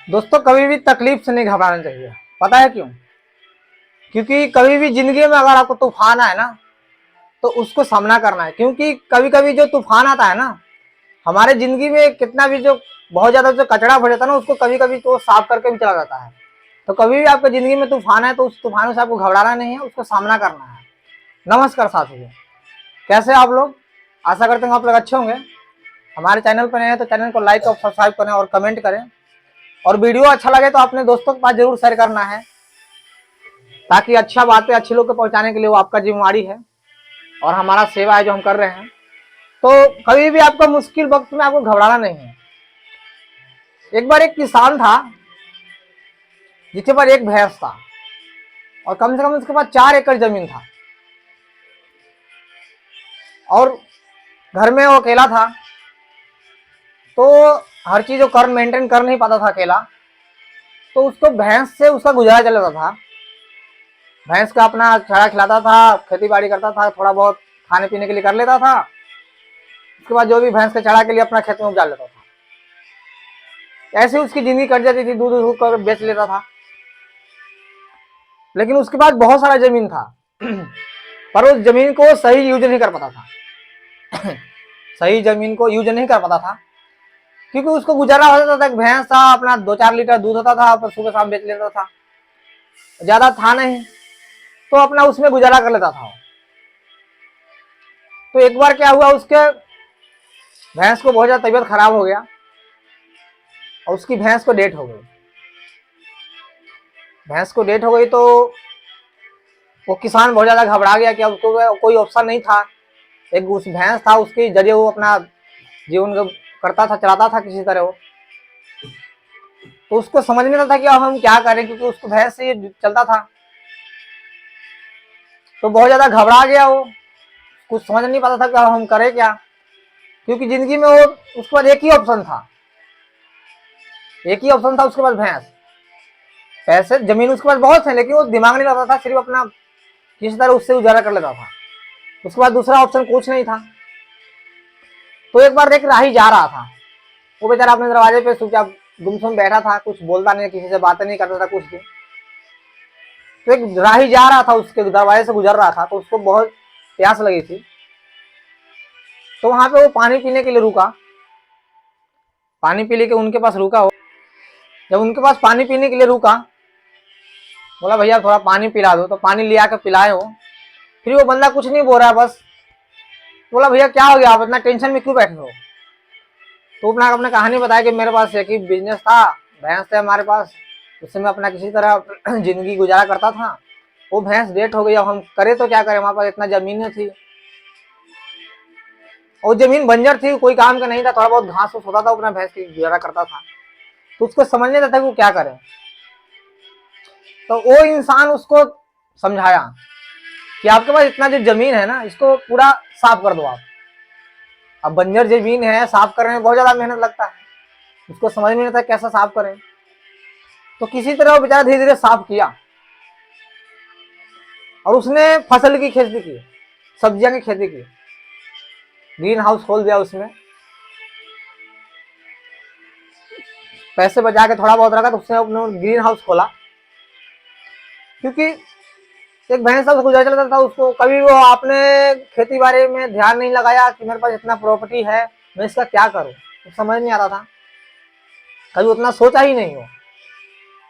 दोस्तों कभी भी तकलीफ से नहीं घबराना चाहिए। पता है क्यों? क्योंकि कभी भी जिंदगी में अगर आपको तूफान आए ना तो उसको सामना करना है। क्योंकि कभी कभी जो तूफान आता है ना हमारे जिंदगी में कितना भी जो बहुत ज्यादा जो कचरा भर जाता है ना उसको कभी कभी तो साफ करके भी चला जाता है। तो कभी भी आपके जिंदगी में तूफान है तो उस तूफान से आपको घबराना नहीं है, उसको सामना करना है। नमस्कार साथियों, कैसे आप लोग? आशा करते हैं आप लोग अच्छे होंगे। हमारे चैनल पर नए हैं तो चैनल को लाइक और सब्सक्राइब करें और कमेंट करें। और वीडियो अच्छा लगे तो अपने दोस्तों के पास जरूर शेयर करना है, ताकि अच्छा बातें अच्छे लोग को पहुंचाने के लिए वो आपका जिम्मेवारी है और हमारा सेवा है जो हम कर रहे हैं। तो कभी भी आपको मुश्किल वक्त में आपको घबराना नहीं है। एक बार एक किसान था जिसके पास एक भैंस था और कम से कम उसके पास 4 एकड़ जमीन था और घर में वो अकेला था। तो हर चीज वो कर मेंटेन कर नहीं पाता था अकेला। तो उसको भैंस से उसका गुजारा चल जाता था। भैंस का अपना चारा खिलाता था, खेती बाड़ी करता था, थोड़ा बहुत खाने पीने के लिए कर लेता था। उसके बाद जो भी भैंस के चारा के लिए अपना खेत में उपजा लेता था। ऐसे उसकी जिंदगी कट जाती थी, दूध दूध कर बेच लेता था। लेकिन उसके बाद बहुत सारा जमीन था पर उस जमीन को सही यूज नहीं कर पाता था सही जमीन को यूज नहीं कर पाता था क्योंकि उसको गुजारा होता था। भैंस था, अपना 2-4 लीटर दूध होता था, पर सुबह शाम बेच लेता था, ज्यादा था नहीं, तो अपना उसमें गुजारा कर लेता था। तो एक बार क्या हुआ, उसके भैंस को बहुत ज्यादा तबीयत खराब हो गया और उसकी भैंस को डेथ हो गई। भैंस को डेथ हो गई तो वो किसान बहुत ज्यादा घबरा गया कि अब उसको कोई ऑप्शन नहीं था। एक उस भैंस था, उसके जरिए वो अपना जीवन करता था, चलाता था किसी तरह वो। तो उसको समझ नहीं आता था कि अब हम क्या करें, क्योंकि उसको भैंस से चलता था। तो बहुत ज्यादा घबरा गया वो, कुछ समझ नहीं पाता था कि अब हम करें क्या। क्योंकि जिंदगी में वो उसके पास एक ही ऑप्शन था, उसके पास भैंस। पैसे जमीन उसके पास बहुत है लेकिन वो दिमाग नहीं लगाता था, सिर्फ अपना किसी तरह उससे गुजारा कर लेता था। उसके बाद दूसरा ऑप्शन कुछ नहीं था। तो एक बार एक राही जा रहा था, वो बेचारा अपने दरवाजे पे चुपचाप गुमसुम बैठा था, कुछ बोलता नहीं, किसी से बातें नहीं करता था कुछ भी। तो एक राही जा रहा था, उसके दरवाजे से गुजर रहा था, तो उसको बहुत प्यास लगी थी। तो वहां पे वो पानी पीने के लिए रुका, पानी पी के उनके पास रुका। हो जब उनके पास पानी पीने के लिए रुका, बोला भैया थोड़ा पानी पिला दो, तो पानी लिया के पिलाए हो। फिर वो बंदा कुछ नहीं बोल रहा है, बस बोला भैया क्या हो गया, आप इतना टेंशन में क्यों बैठे हो? तो अपना अपने कहानी बताया कि मेरे पास एक ही बिजनेस था, भैंस थे हमारे पास, उससे मैं अपना किसी तरह जिंदगी गुजारा करता था। वो भैंस डेट हो गई, अब हम करे तो क्या करें, हमारे पास इतना जमीन थी और जमीन बंजर थी, कोई काम का नहीं था, थोड़ा बहुत घास फूस होता था, अपना भैंस की गुजारा करता था। तो उसको समझ नहीं आता था कि वो क्या करे। तो वो इंसान उसको समझाया कि आपके पास इतना जो जमीन है ना, इसको पूरा साफ कर दो आप। अब बंजर जमीन है, साफ करने में बहुत ज्यादा मेहनत लगता है, उसको समझ में नहीं आता कैसा साफ करें। तो किसी तरह वो बेचारा धीरे धीरे साफ किया और उसने फसल की खेती की, सब्जियां की खेती की, ग्रीन हाउस खोल दिया उसमें। पैसे बचा के थोड़ा बहुत रखा तो उसने अपने ग्रीन हाउस खोला। क्योंकि एक भैंस था, गुजर चलता था, उसको कभी वो आपने खेती बाड़ी में ध्यान नहीं लगाया कि मेरे पास इतना प्रॉपर्टी है, मैं इसका क्या करूं, तो समझ नहीं आता था, कभी उतना सोचा ही नहीं हो।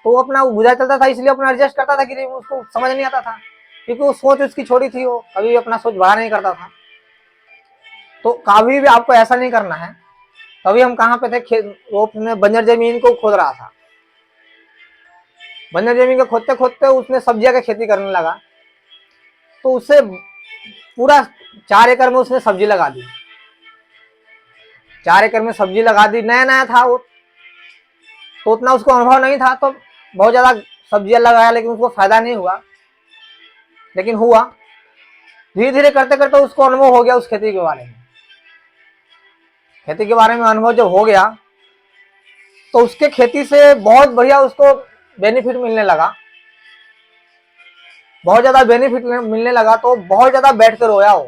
तो वो अपना गुजर चलता था, इसलिए अपना एडजस्ट करता था कि उसको समझ नहीं आता था, क्योंकि वो सोच उसकी छोटी थी, वो कभी अपना सोच बड़ा नहीं करता था। तो कभी भी आपको ऐसा नहीं करना है। कभी हम कहाँ पे थे, वो अपने बंजर जमीन को खोद रहा था। बंजर जमीन को खोदते खोदते उसने सब्जियां की खेती करने लगा। तो उससे पूरा 4 एकड़ में उसने सब्जी लगा दी। 4 एकड़ में सब्जी लगा दी, नया नया था वो, तो उतना उसको अनुभव नहीं था, तो बहुत ज्यादा सब्जियां लगाया लेकिन उसको फायदा नहीं हुआ। लेकिन हुआ, धीरे धीरे करते करते उसको अनुभव हो गया उस खेती के बारे में। खेती के बारे में अनुभव जब हो गया तो उसके खेती से बहुत बढ़िया उसको बेनिफिट मिलने लगा, बहुत ज्यादा बेनिफिट मिलने लगा। तो बहुत ज्यादा बैठ कर रोया हो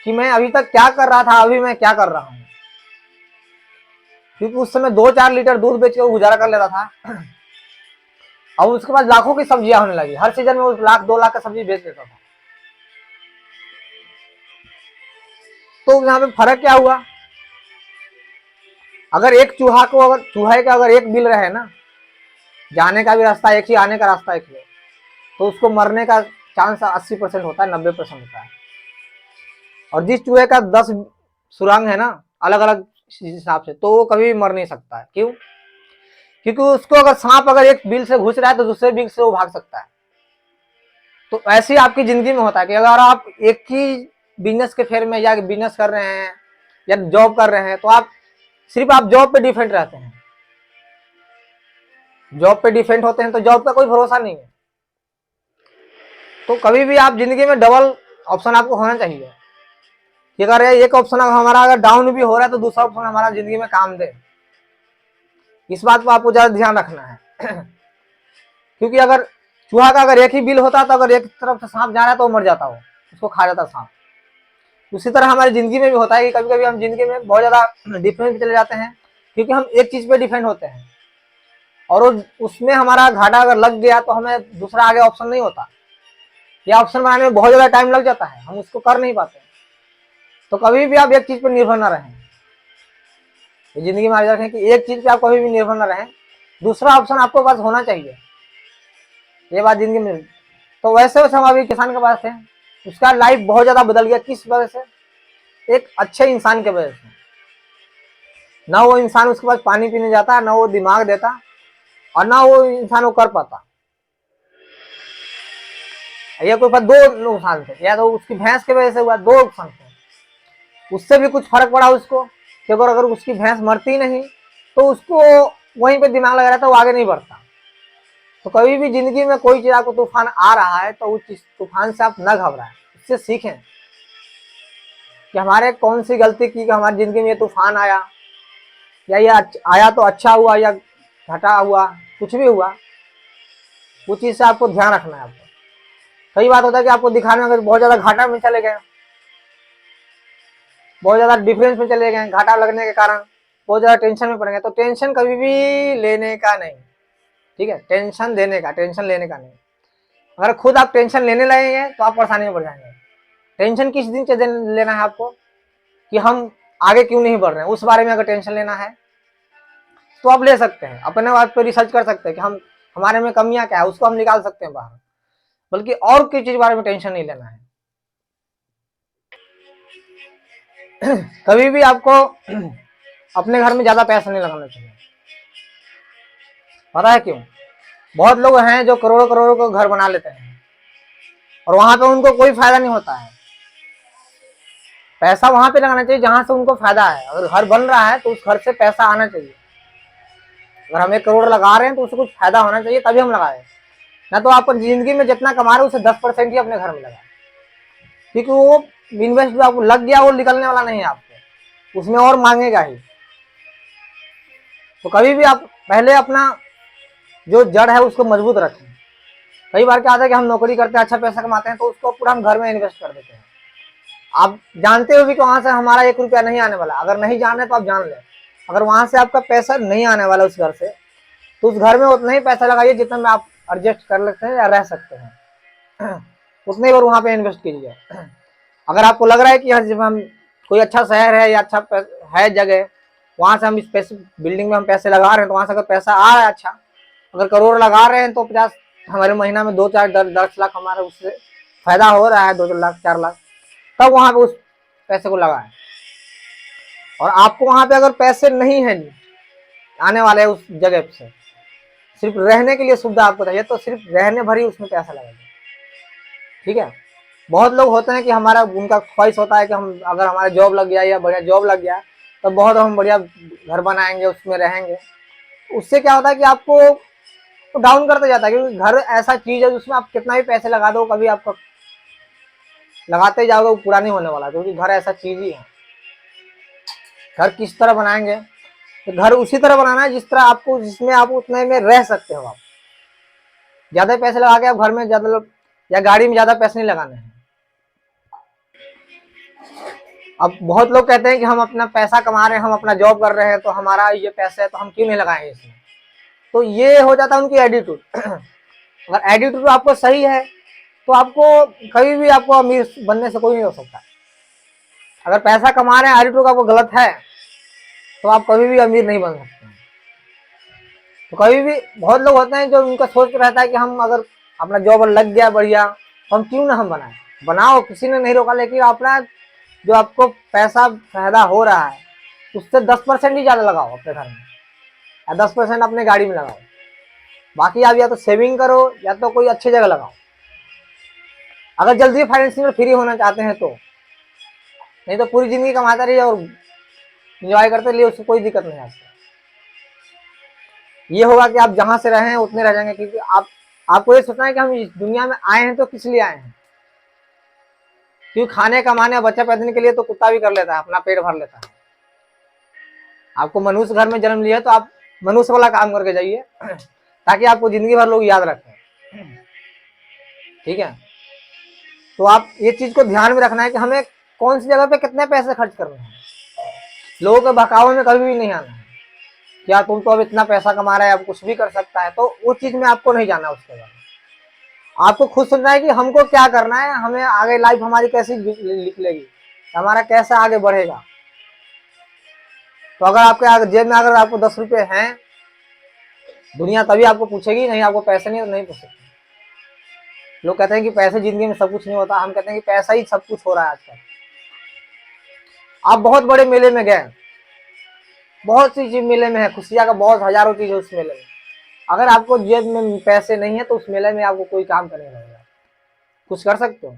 कि मैं अभी तक क्या कर रहा था, अभी मैं क्या कर रहा हूं। क्योंकि उस समय 2-4 लीटर दूध बेच के वो गुजारा कर लेता था। अब उसके पास लाखों की सब्जियां होने लगी, हर सीजन में वो 1-2 लाख का सब्जी बेच लेता था। तो यहाँ पे फर्क क्या हुआ, अगर एक चूहा को, अगर चूहे का अगर एक बिल रहे ना, जाने का भी रास्ता एक ही, आने का रास्ता एक ही, तो उसको मरने का चांस 80% होता है, 90% होता है। और जिस चूहे का 10 सुरंग है ना अलग अलग हिसाब से, तो वो कभी भी मर नहीं सकता है। क्यों? क्योंकि उसको अगर सांप अगर एक बिल से घुस रहा है तो दूसरे बिल से वो भाग सकता है। तो ऐसे ही आपकी जिंदगी में होता है कि अगर आप एक ही बिजनेस के फेर में या बिजनेस कर रहे हैं या जॉब कर रहे हैं, तो आप सिर्फ आप जॉब पे डिपेंड रहते हैं, जॉब पे डिपेंड होते हैं, तो जॉब का कोई भरोसा नहीं है। तो कभी भी आप जिंदगी में डबल ऑप्शन आपको होना चाहिए कि अगर एक ऑप्शन हमारा अगर डाउन भी हो रहा है तो दूसरा ऑप्शन हमारा जिंदगी में काम दे। इस बात को आपको ज्यादा ध्यान रखना है। क्योंकि अगर चूहा का अगर एक ही बिल होता तो अगर एक तरफ से सांप जा रहा है तो वो मर जाता, हो उसको खा जाता सांप। उसी तरह हमारी जिंदगी में भी होता है कि कभी कभी हम जिंदगी में बहुत ज्यादा डिफरेंस पे चले जाते हैं, क्योंकि हम एक चीज पे डिपेंड होते हैं और उसमें हमारा घाटा अगर लग गया तो हमें दूसरा आगे ऑप्शन नहीं होता, या ऑप्शन बनाने में बहुत ज्यादा टाइम लग जाता है, हम उसको कर नहीं पाते। तो कभी भी आप एक चीज पर निर्भर ना रहें, जिंदगी में याद रखें कि एक चीज पे आप कभी भी निर्भर ना रहें, दूसरा ऑप्शन आपको पास होना चाहिए, ये बात जिंदगी में। तो वैसे वैसे हम अभी किसान के पास थे, उसका लाइफ बहुत ज्यादा बदल गया। किस वजह से? एक अच्छे इंसान के वजह से। ना वो इंसान उसके पास पानी पीने जाता, ना वो दिमाग देता, और ना वो इंसान वो कर पाता। ये कोई दो नुकसान थे, या तो उसकी भैंस की वजह से हुआ, दो नुकसान थे। उससे भी कुछ फर्क पड़ा उसको कि अगर उसकी भैंस मरती नहीं तो उसको वहीं पे दिमाग लगा रहता, वो आगे नहीं बढ़ता। तो कभी भी जिंदगी में कोई चीज आपको तूफान आ रहा है तो उस तूफान से आप न घबराएं, उससे सीखें कि हमारे कौन सी गलती की कि हमारी जिंदगी में ये तूफान आया, या ये आया तो अच्छा हुआ या घटा हुआ, कुछ भी हुआ, वो चीज से आपको ध्यान रखना है। आपको कई बात होता है कि आपको दिखाने में अगर बहुत ज्यादा घाटा में चले गए, बहुत ज्यादा डिफरेंस में चले गए, घाटा लगने के कारण बहुत ज्यादा टेंशन में पड़ गए, तो टेंशन कभी भी लेने का नहीं, ठीक है? टेंशन देने का, टेंशन लेने का नहीं। अगर खुद आप टेंशन लेने लगेंगे तो आप परेशानी में पड़ जाएंगे। टेंशन किस दिन से लेना है आपको कि हम आगे क्यों नहीं बढ़ रहे हैं, उस बारे में अगर टेंशन लेना है तो आप ले सकते हैं, अपने बात पर रिसर्च कर सकते हैं कि हम हमारे में कमियां क्या है, उसको हम निकाल सकते हैं बाहर, बल्कि और किसी चीज बारे में टेंशन नहीं लेना है। कभी भी आपको अपने घर में ज्यादा पैसा नहीं लगाना चाहिए। पता है क्यों? बहुत लोग हैं जो करोड़ों करोड़ों का घर बना लेते हैं और वहां पे उनको कोई फायदा नहीं होता है। पैसा वहां पे लगाना चाहिए जहां से उनको फायदा है। अगर घर बन रहा है तो उस घर से पैसा आना चाहिए। अगर हम 1 करोड़ लगा रहे हैं तो उससे कुछ फायदा होना चाहिए, तभी हम लगाए। ना तो आप जिंदगी में जितना कमा रहे हो उससे 10% ही अपने घर में लगाए, क्योंकि वो इन्वेस्ट जो आपको लग गया वो निकलने वाला नहीं है आपको, उसमें और मांगेगा ही। तो कभी भी आप पहले अपना जो जड़ है उसको मजबूत रखें। कई बार क्या आता है कि हम नौकरी करते हैं, अच्छा पैसा कमाते हैं, तो उसको पूरा हम घर में इन्वेस्ट कर देते हैं। आप जानते हो भी कि वहां से हमारा 1 रुपया नहीं आने वाला। अगर नहीं जाने तो आप जान लें, अगर वहां से आपका पैसा नहीं आने वाला उस घर से, तो उस घर में उतना ही पैसा लगाइए जितना में आप एडजस्ट कर लेते हैं या रह सकते हैं, उतने बार वहां पे इन्वेस्ट कीजिए। अगर आपको लग रहा है कि जब हम कोई अच्छा शहर है या अच्छा है जगह, वहां से हम इस पैसे बिल्डिंग में हम पैसे लगा रहे हैं, तो वहां से अगर पैसा आ रहा है अच्छा, अगर करोड़ लगा रहे हैं तो 50 हमारे महीना में 2-4-10 लाख हमारे उससे फायदा हो रहा है, 2 लाख 4 लाख, तब वहां पे उस पैसे को लगाएं। और आपको वहां पे अगर पैसे नहीं है आने वाले उस जगह से, सिर्फ रहने के लिए सुविधा आपको चाहिए, तो सिर्फ रहने भर ही उसमें पैसा लगाइए, ठीक है? बहुत लोग होते हैं कि हमारा उनका ख्वाहिश होता है कि हम अगर हमारा जॉब लग गया या बढ़िया जॉब लग गया तो बहुत हम बढ़िया घर बनाएंगे, उसमें रहेंगे। उससे क्या होता है कि आपको डाउन करते जाता है, क्योंकि घर ऐसा चीज है जिसमें आप कितना भी पैसे लगा दो, कभी आपको लगाते जाओगे वो पूरा नहीं होने वाला, क्योंकि घर ऐसा चीज ही है। घर किस तरह बनाएंगे, तो घर उसी तरह बनाना है जिस तरह आपको, जिसमें आप उतने में रह सकते हो। आप ज्यादा पैसे लगा के आप घर में ज्यादा या गाड़ी में ज्यादा पैसे नहीं लगाने हैं। अब बहुत लोग कहते हैं कि हम अपना पैसा कमा रहे हैं, हम अपना जॉब कर रहे हैं, तो हमारा ये पैसा है तो हम क्यों नहीं लगाएंगे इसमें। तो ये हो जाता है उनकी एटीट्यूड। अगर एटीट्यूड आपको सही है तो आपको कभी भी आपको अमीर बनने से कोई नहीं हो सकता। अगर पैसा कमा रहे हैं एटीट्यूड आपको गलत है तो आप कभी भी अमीर नहीं बन सकते। तो कभी भी बहुत लोग होते हैं जो उनका सोच रहता है कि हम अगर अपना जॉब लग गया बढ़िया तो हम क्यों ना हम बनाए। बनाओ, किसी ने नहीं रोका, लेकिन अपना जो आपको पैसा फायदा हो रहा है उससे 10% ही ज़्यादा लगाओ अपने घर में, या 10% अपने गाड़ी में लगाओ। बाकी आप या तो सेविंग करो या तो कोई अच्छी जगह लगाओ, अगर जल्दी फाइनेंशियल फ्री होना चाहते हैं तो। नहीं तो पूरी जिंदगी कमाते रहिए और इंजॉय करते रहिए, उससे कोई दिक्कत नहीं आपको। ये होगा कि आप जहां से रहे हैं उतने रह जाएंगे, क्योंकि आपको ये सोचना है कि हम इस दुनिया में आए हैं तो किस लिए आए हैं। क्योंकि खाने कमाने बच्चा पैदने के लिए तो कुत्ता भी कर लेता है, अपना पेट भर लेता है। आपको मनुष्य घर में जन्म लिया है तो आप मनुष्य वाला काम करके जाइए ताकि आपको जिंदगी भर लोग याद रखें। ठीक है, तो आप ये चीज को ध्यान में रखना है कि हमें कौन सी जगह पे कितने पैसे खर्च करने हैं। लोगों के बहकावे में कभी भी नहीं आना है। क्या तुम तो अब इतना पैसा कमा रहा है, अब कुछ भी कर सकता है, तो वो चीज में आपको नहीं जाना। उसके बाद आपको खुद सोचना है कि हमको क्या करना है, हमें आगे लाइफ हमारी कैसी निकलेगी, हमारा कैसे आगे बढ़ेगा। तो अगर आपके जेब में अगर आपको 10 रुपये हैं, दुनिया तभी आपको पूछेगी, नहीं आपको पैसे नहीं तो नहीं पूछेगी। लोग कहते हैं कि पैसे जिंदगी में सब कुछ नहीं होता, हम कहते हैं कि पैसा ही सब कुछ हो रहा है आजकल। आप बहुत बड़े मेले में गए, बहुत सी चीज मेले में है, खुशियां का बहुत हजारों चीज है उस मेले में। अगर आपको जेब में पैसे नहीं है तो उस मेले में आपको कोई काम करने लगेगा, कुछ कर सकते हो?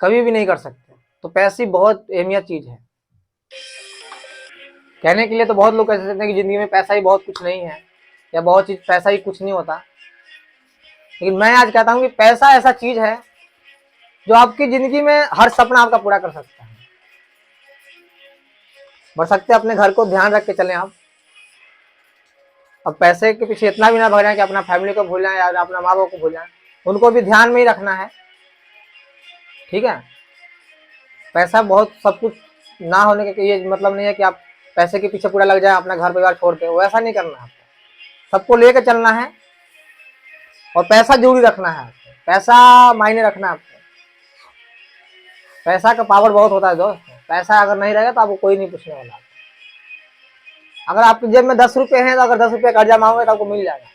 कभी भी नहीं कर सकते। तो पैसे बहुत अहमियत चीज है। कहने के लिए तो बहुत लोग कह सकते हैं कि जिंदगी में पैसा ही बहुत कुछ नहीं है, या बहुत चीज पैसा ही कुछ नहीं होता, लेकिन मैं आज कहता हूं कि पैसा ऐसा चीज है जो आपकी जिंदगी में हर सपना आपका पूरा कर सकता है। बढ़ सकते अपने घर को ध्यान रख के चलें आप। अब पैसे के पीछे इतना भी ना भाग जाए कि अपना फैमिली को भूल जाए या अपना माँ बाप को भूल जाए, उनको भी ध्यान में ही रखना है। ठीक है, पैसा बहुत सब कुछ ना होने के ये मतलब नहीं है कि आप पैसे के पीछे पूरा लग जाए, अपना घर परिवार छोड़ के, वैसा नहीं करना है आपको। सबको लेके चलना है और पैसा जरूरी रखना है आपको, पैसा मायने रखना है आपको। पैसा का पावर बहुत होता है दोस्त। पैसा अगर नहीं रहेगा तो आपको कोई नहीं पूछने वाला। अगर आपकी जेब में 10 रुपये हैं तो अगर 10 रुपये कर्जा मांगोगे तो आपको मिल जाएगा।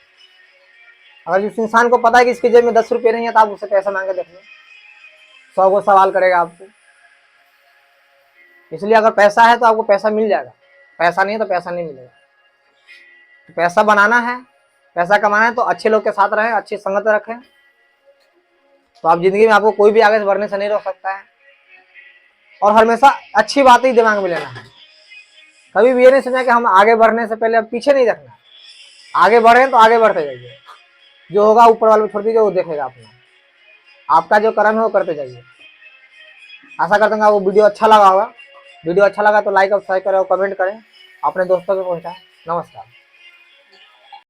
अगर जिस इंसान को पता है कि इसकी जेब में 10 रुपये नहीं है तो आप उससे पैसा मांगे देख लो, 100 को सवाल करेगा आपको। इसलिए अगर पैसा है तो आपको पैसा मिल जाएगा, पैसा नहीं है तो पैसा नहीं मिलेगा। तो पैसा बनाना है, पैसा कमाना है तो अच्छे लोग के साथ रहें, अच्छी संगत रखें, तो आप जिंदगी में आपको कोई भी आगे बढ़ने से नहीं रोक सकता है। और हमेशा अच्छी बातें ही दिमाग में लेना है। कभी भी ये नहीं सोचना कि हम आगे बढ़ने से पहले अब पीछे नहीं देखना। आगे बढ़े तो आगे बढ़ते जाइए, जो होगा ऊपर वाले को छोड़ दीजिए, वो देखेगा अपना। आपका जो कर्म है वो करते जाइए। आशा करता हूँ आपको वीडियो अच्छा लगा होगा। वीडियो अच्छा लगा तो लाइक और शेयर करें और कमेंट करें, अपने दोस्तों को पहुंचाएं। नमस्कार।